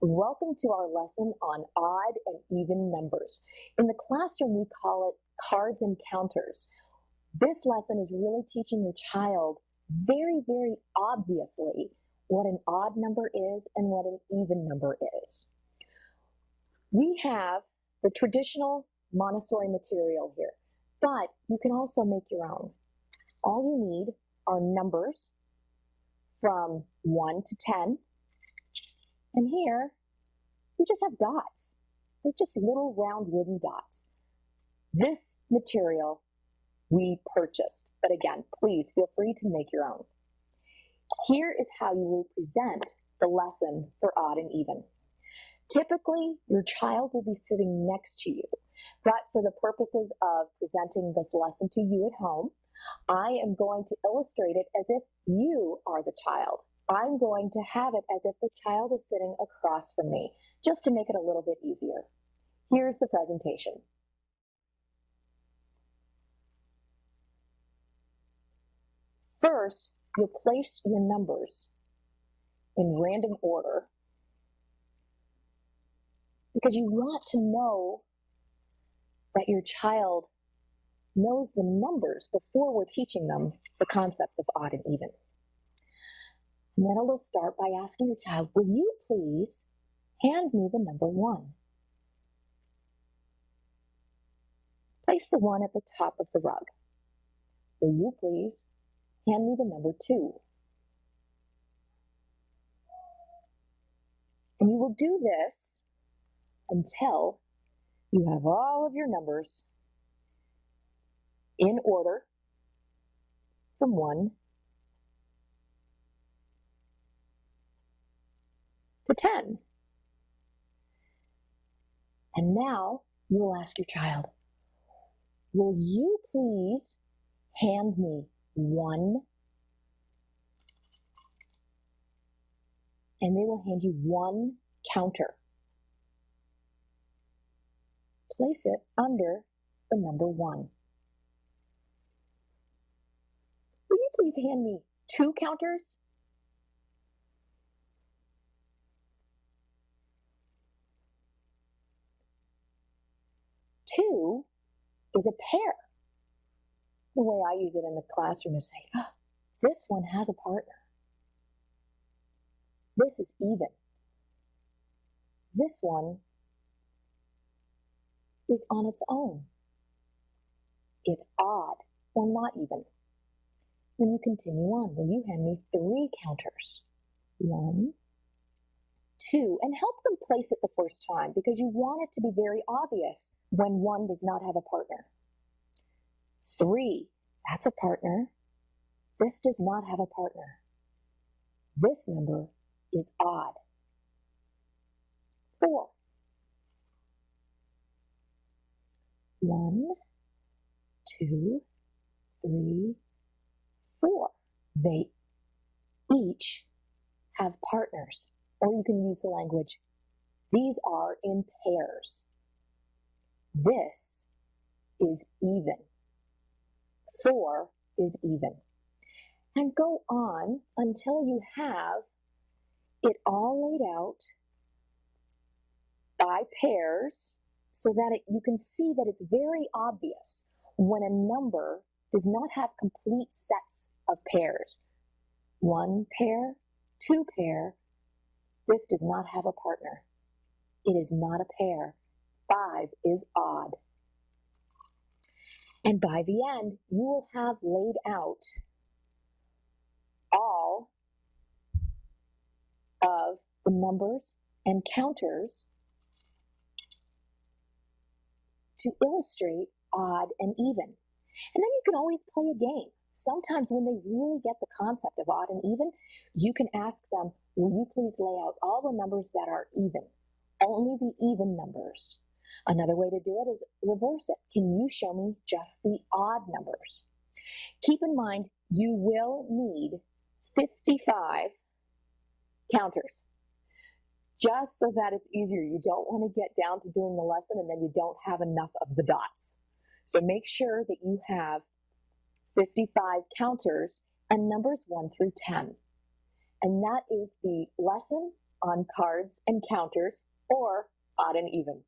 Welcome to our lesson on odd and even numbers. In the classroom, we call it cards and counters. This lesson is really teaching your child very, very obviously what an odd number is and what an even number is. We have the traditional Montessori material here, but you can also make your own. All you need are numbers from 1 to 10. And here, we just have dots. They're just little round wooden dots. This material we purchased, but again, please feel free to make your own. Here is how you will present the lesson for odd and even. Typically, your child will be sitting next to you, but for the purposes of presenting this lesson to you at home, I am going to illustrate it as if you are the child. I'm going to have it as if the child is sitting across from me, just to make it a little bit easier. Here's the presentation. First, you'll place your numbers in random order because you want to know that your child knows the numbers before we're teaching them the concepts of odd and even. And then we'll start by asking your child, will you please hand me the number 1? Place the 1 at the top of the rug. Will you please hand me the number 2? And you will do this until you have all of your numbers in order from 1 to 10. And now you will ask your child, will you please hand me 1? And they will hand you 1 counter. Place it under the number 1. Will you please hand me 2 counters? Two is a pair. The way I use it in the classroom is say, oh, this one has a partner. This is even. This one is on its own. It's odd or not even. Then you continue on. Will you hand me 3 counters? 1, 2, and help them place it the first time because you want it to be very obvious when 1 does not have a partner. 3, that's a partner. This does not have a partner. This number is odd. 4. 1, 2, 3, 4. They each have partners. Or you can use the language, these are in pairs. This is even. 4 is even. And go on until you have it all laid out by pairs so that you can see that it's very obvious when a number does not have complete sets of pairs. 1 pair, 2 pair. This does not have a partner. It is not a pair. 5 is odd. And by the end, you will have laid out all of the numbers and counters to illustrate odd and even. And then you can always play a game. Sometimes when they really get the concept of odd and even, you can ask them, will you please lay out all the numbers that are even? Only the even numbers. Another way to do it is reverse it. Can you show me just the odd numbers? Keep in mind, you will need 55 counters, just so that it's easier. You don't want to get down to doing the lesson and then you don't have enough of the dots. So make sure that you have 55 counters and numbers 1 through 10. And that is the lesson on cards and counters, or odd and even.